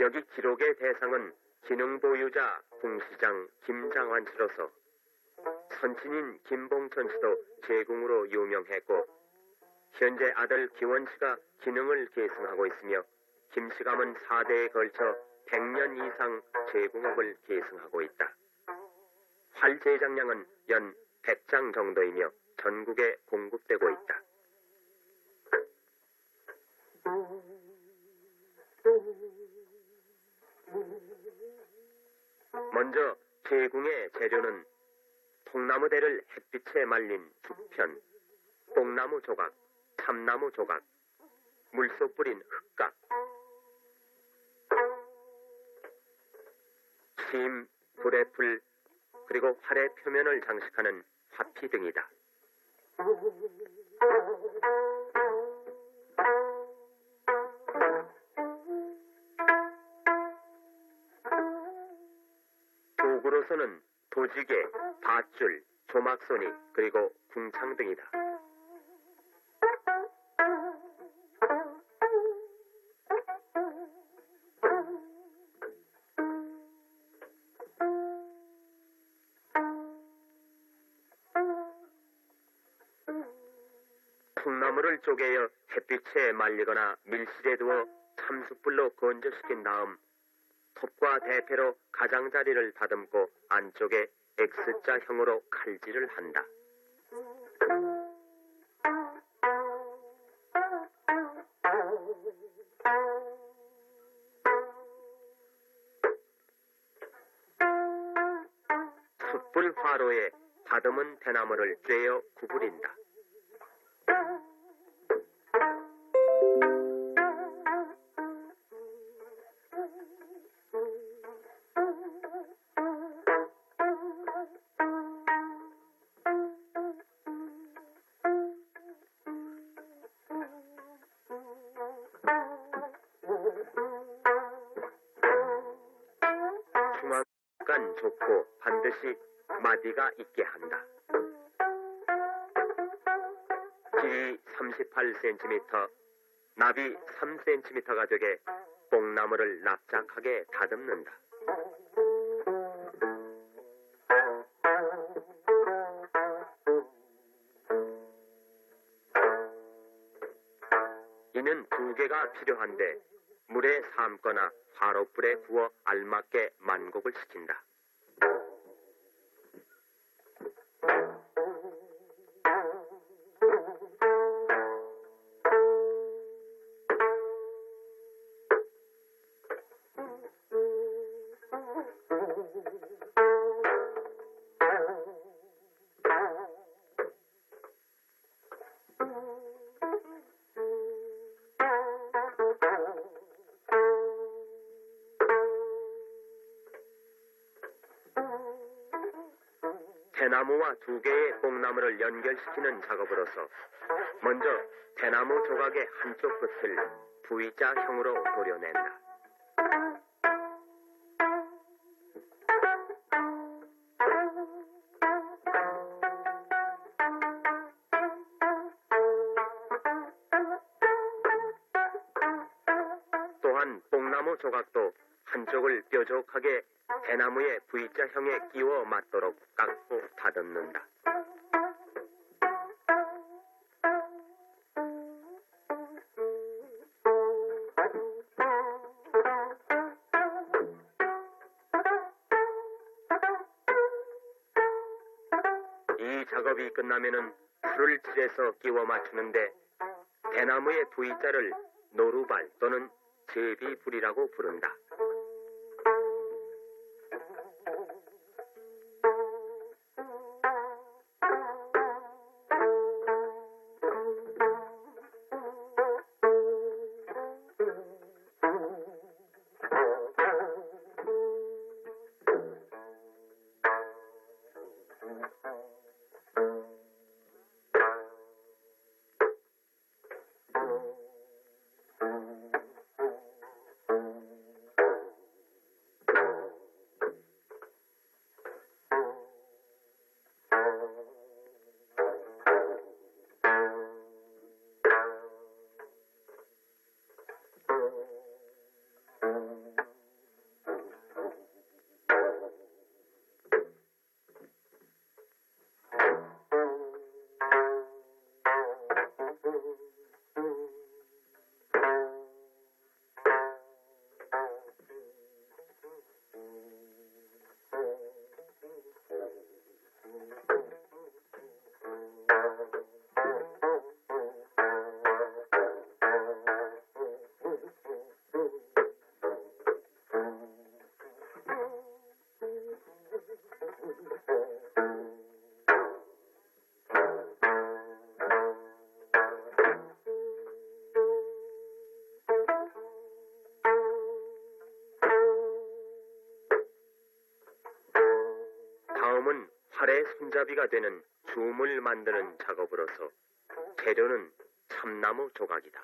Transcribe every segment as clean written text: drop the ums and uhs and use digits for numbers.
여기 기록의 대상은 기능보유자 궁시장 김장환 씨로서 선친인 김봉천 씨도 제궁으로 유명했고 현재 아들 기원 씨가 기능을 계승하고 있으며 김씨감은 4대에 걸쳐 100년 이상 제궁업을 계승하고 있다. 활 제작량은 연 100장 정도이며 전국에 공급되고 있다. 먼저 제궁의 재료는 통나무대를 햇빛에 말린 죽편, 뽕나무 조각, 참나무 조각, 물속 뿌린 흙각, 심, 불의 풀, 그리고 활의 표면을 장식하는 화피 등이다. 도구로서는 도지개, 밧줄, 조막소니, 그리고 궁창 등이다. 통나무를 쪼개어 햇빛에 말리거나 밀실에 두어 참숯불로 건조시킨 다음 톱과 대패로 가장자리를 다듬고 안쪽에 X자형으로 칼질을 한다. 숯불 화로에 다듬은 대나무를 쬐어 구부린다. 중앙간 좁고 반드시 마디가 있게 한다. 길이 38cm, 나비 3cm 가격의 뽕나무를 납작하게 다듬는다. 이는 2개가 필요한데 물에 삶거나 화롯불에 구워 알맞게 만곡을 시킨다. 대나무와 2개의 뽕나무를 연결시키는 작업으로서 먼저 대나무 조각의 한쪽 끝을 V자형으로 도려낸다. 또한 뽕나무 조각도 한쪽을 뾰족하게 대나무의 V자형에 끼워 맞도록 깎고 다듬는다. 이 작업이 끝나면은 풀을 칠해서 끼워 맞추는데 대나무의 V자를 노루발 또는 제비불이라고 부른다. 다음은 활의 손잡이가 되는 줌을 만드는 작업으로서 재료는 참나무 조각이다.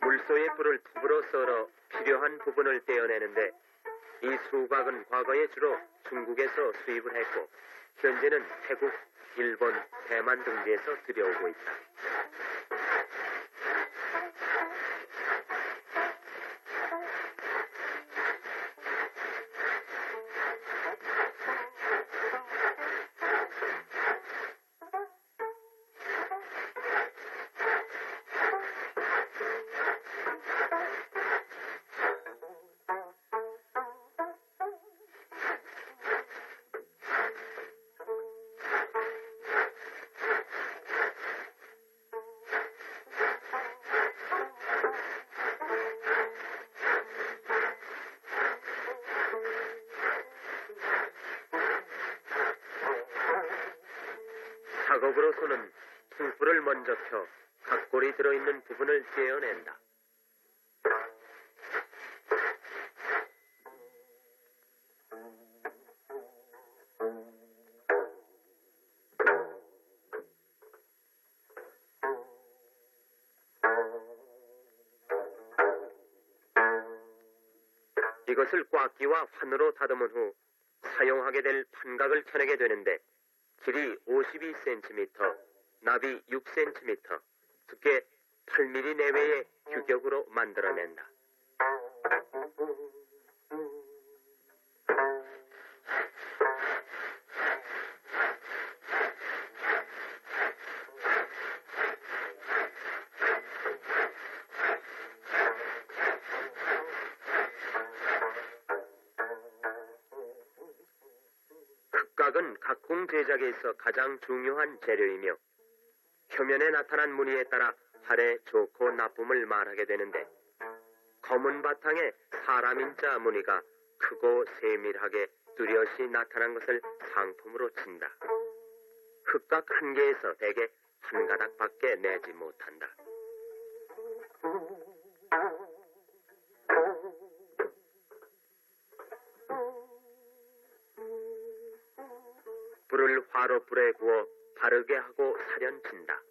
물소의 불을 톱으로 썰어 필요한 부분을 떼어내는데 이 수각은 과거에 주로 중국에서 수입을 했고 현재는 태국, 일본, 대만 등지에서 들여오고 있다. 작업으로서는 통불을 먼저 켜 각골이 들어있는 부분을 떼어낸다. 이것을 꽉기와 환으로 다듬은 후 사용하게 될 판각을 켜내게 되는데 길이 52cm, 나비 6cm, 두께 8mm 내외의 규격으로 만들어낸다. 흑각은 각궁 제작에 있어 가장 중요한 재료이며 표면에 나타난 무늬에 따라 활의 좋고 나쁨을 말하게 되는데 검은 바탕에 사람인자 무늬가 크고 세밀하게 뚜렷이 나타난 것을 상품으로 친다. 흑각 한 개에서 대개 한 가닥밖에 내지 못한다. 불을 화로불에 구워 바르게 하고 사련친다.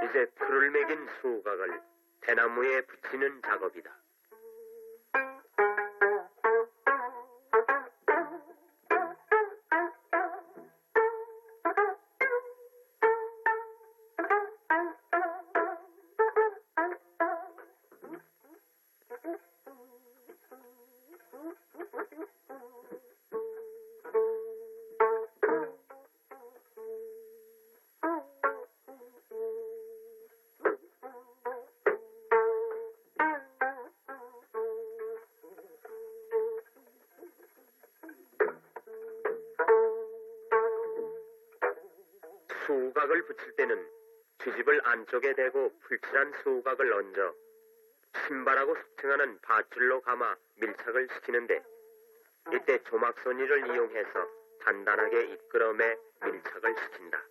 이제 풀을 매긴 수각을 대나무에 붙이는 작업이다. 수각을 붙일 때는 뒤집을 안쪽에 대고 풀칠한 수각을 얹어 신발하고 속칭하는 밧줄로 감아 밀착을 시키는데, 이때 조막손이를 이용해서 단단하게 이끌어매 밀착을 시킨다.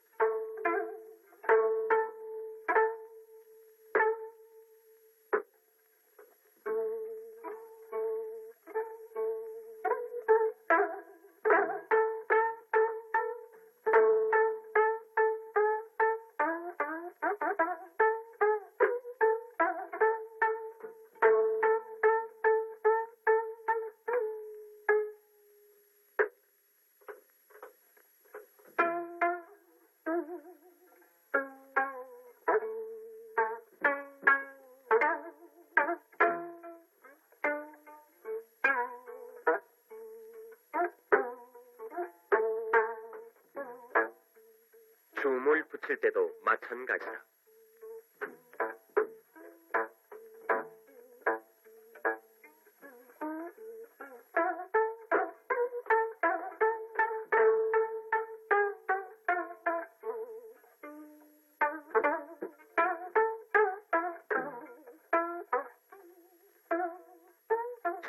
줌을 붙일 때도 마찬가지다.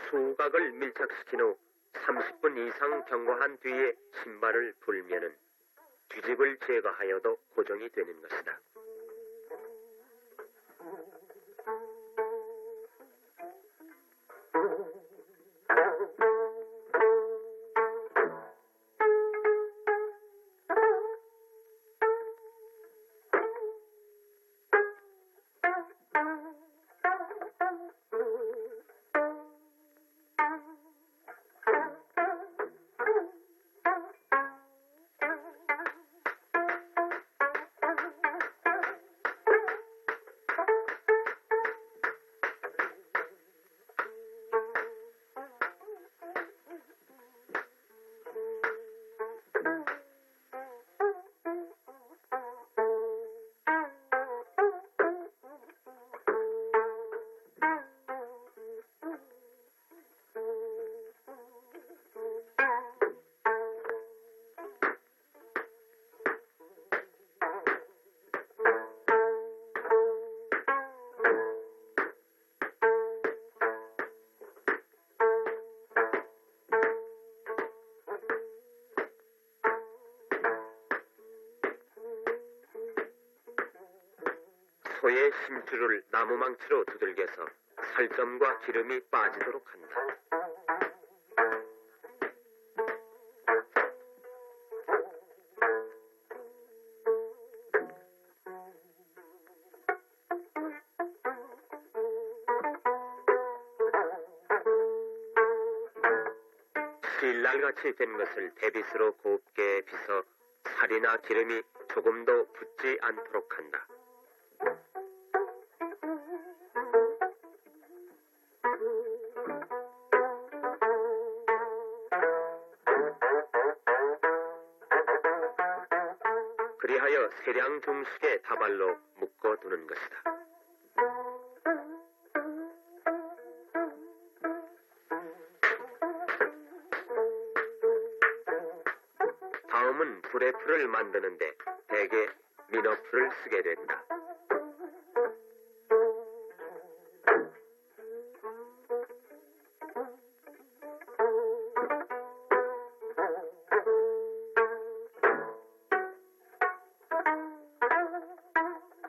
수각을 밀착시킨 후 30분 이상 경과한 뒤에 신발을 불면은 뒤집을 제거하여도 고정이 되는 것이다. 소의 심줄을 나무망치로 두들겨서 살점과 기름이 빠지도록 한다. 실날같이 된 것을 대빗으로 곱게 빗어 살이나 기름이 조금도 붙지 않도록 한다. 계량 중식에 다발로 묶어두는 것이다. 다음은 불의 풀을 만드는데 대개 민어풀을 쓰게 된다.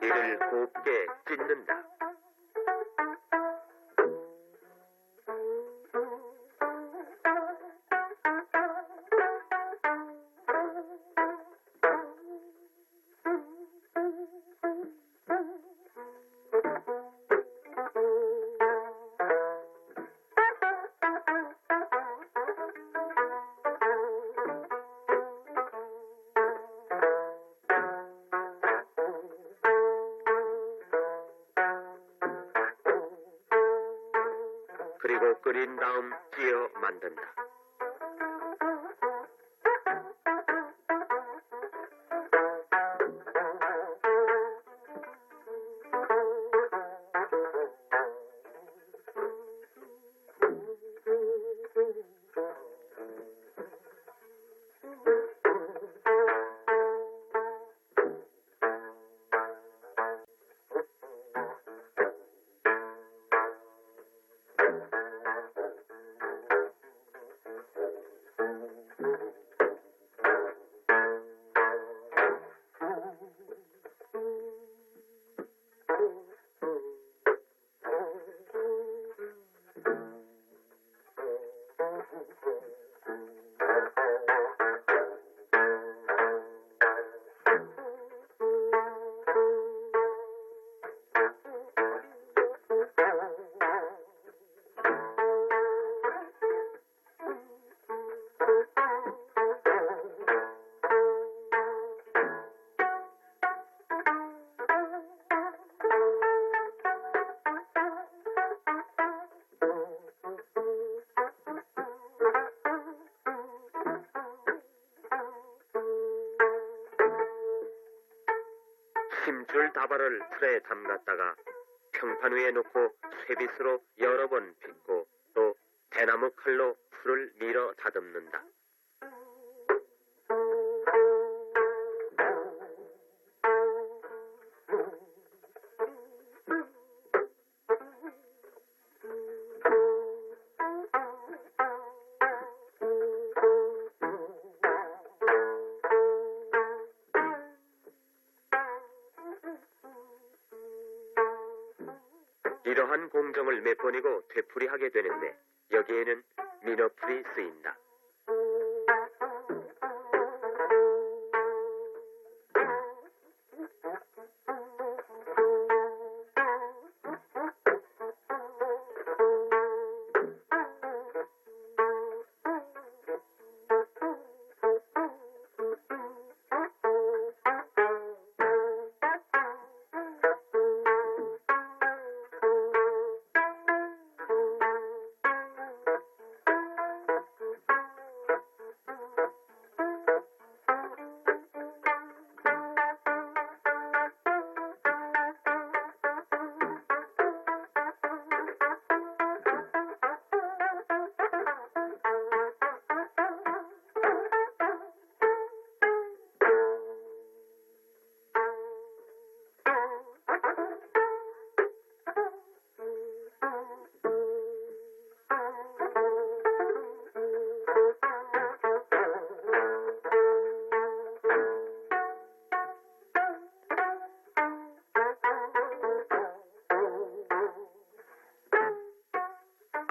이를 곱게 찢는다. 그리고 끓인 다음 찌어 만든다. 힘줄 다발을 풀에 담갔다가 평판 위에 놓고 쇠빗으로 여러 번 빚고 또 대나무 칼로 풀을 밀어 다듬는다. 이러한 공정을 몇 번이고 되풀이하게 되는데 여기에는 민어풀이 쓰인다.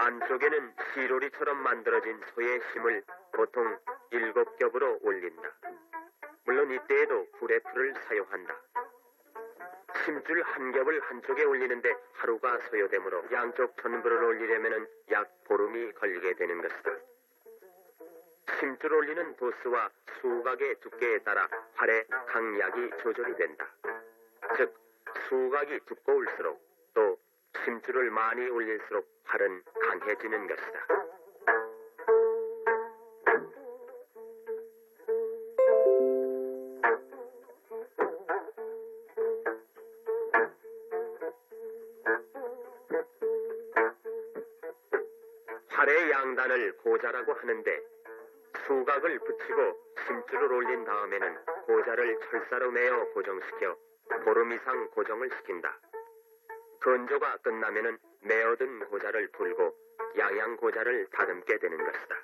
안쪽에는 시로리처럼 만들어진 소의 심을 보통 7겹으로 올린다. 물론 이때에도 불의 풀을 사용한다. 심줄 한 겹을 한쪽에 올리는데 하루가 소요되므로 양쪽 전부를 올리려면 약 보름이 걸리게 되는 것이다. 심줄 올리는 도수와 수각의 두께에 따라 활의 강약이 조절이 된다. 즉 수각이 두꺼울수록 또 심줄을 많이 올릴수록 활은 강해지는 것이다. 활의 양단을 고자라고 하는데 수각을 붙이고 심줄을 올린 다음에는 고자를 철사로 매어 고정시켜 보름 이상 고정을 시킨다. 건조가 끝나면은 매어든 고자를 풀고 양양 고자를 다듬게 되는 것이다.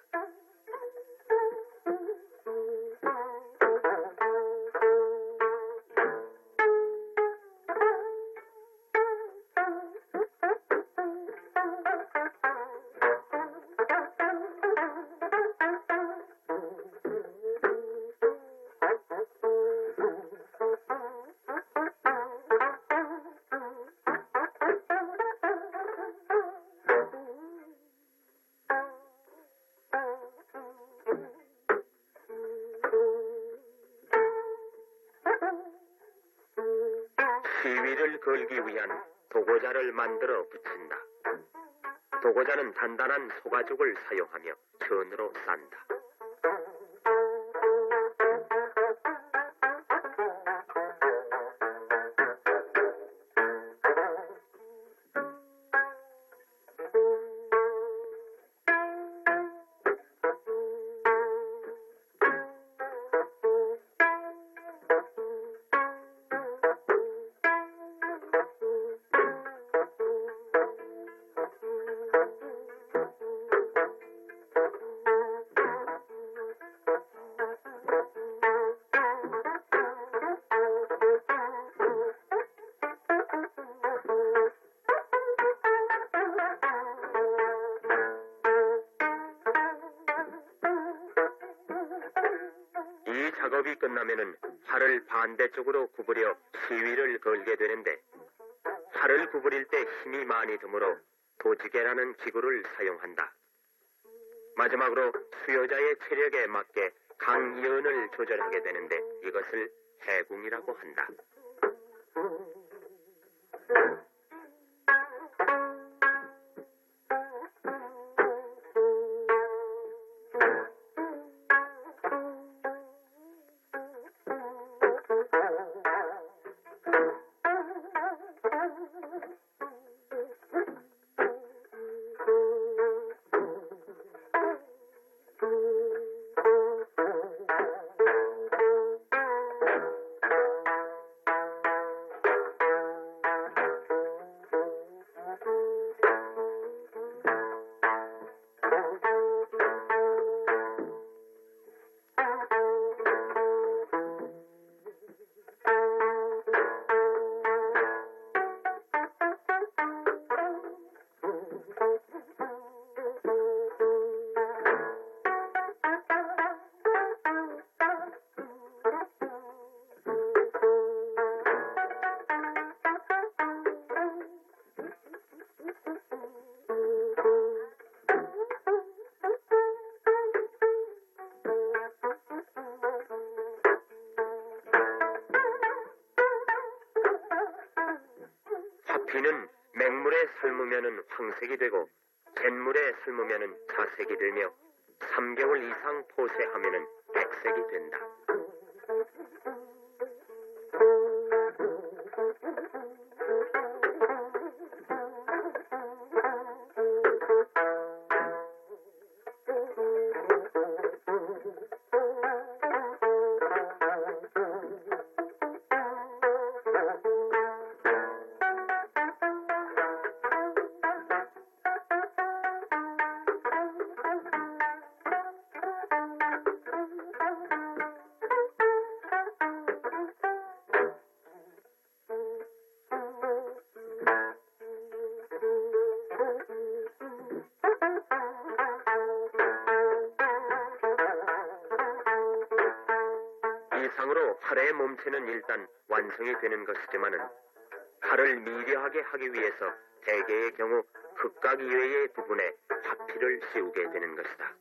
시위를 걸기 위한 도고자를 만들어 붙인다. 도고자는 단단한 소가죽을 사용하며 천으로 싼다. 이 작업이 끝나면은 활을 반대쪽으로 구부려 시위를 걸게 되는데 활을 구부릴 때 힘이 많이 드므로 도지개라는 기구를 사용한다. 마지막으로 수요자의 체력에 맞게 강연을 조절하게 되는데 이것을 해궁이라고 한다. 화피는 맹물에 삶으면은 황색이 되고 잿물에 삶으면은 자색이 되며 3개월 이상 포세하면은 백색이 된다. 이상으로 활의 몸체는 일단 완성이 되는 것이지만은 활을 미려하게 하기 위해서 대개의 경우 흑각 이외의 부분에 화피를 씌우게 되는 것이다.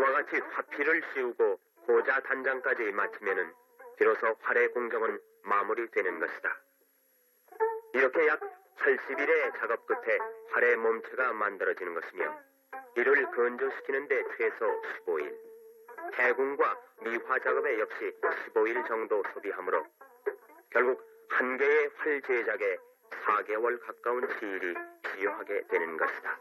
이와 같이 화피를 씌우고 고자 단장까지 마치면은 비로소 활의 공정은 마무리되는 것이다. 이렇게 약 80일의 작업 끝에 활의 몸체가 만들어지는 것이며 이를 건조시키는데 최소 15일, 해궁과 미화 작업에 역시 15일 정도 소비하므로 결국 한 개의 활 제작에 4개월 가까운 시일이 필요하게 되는 것이다.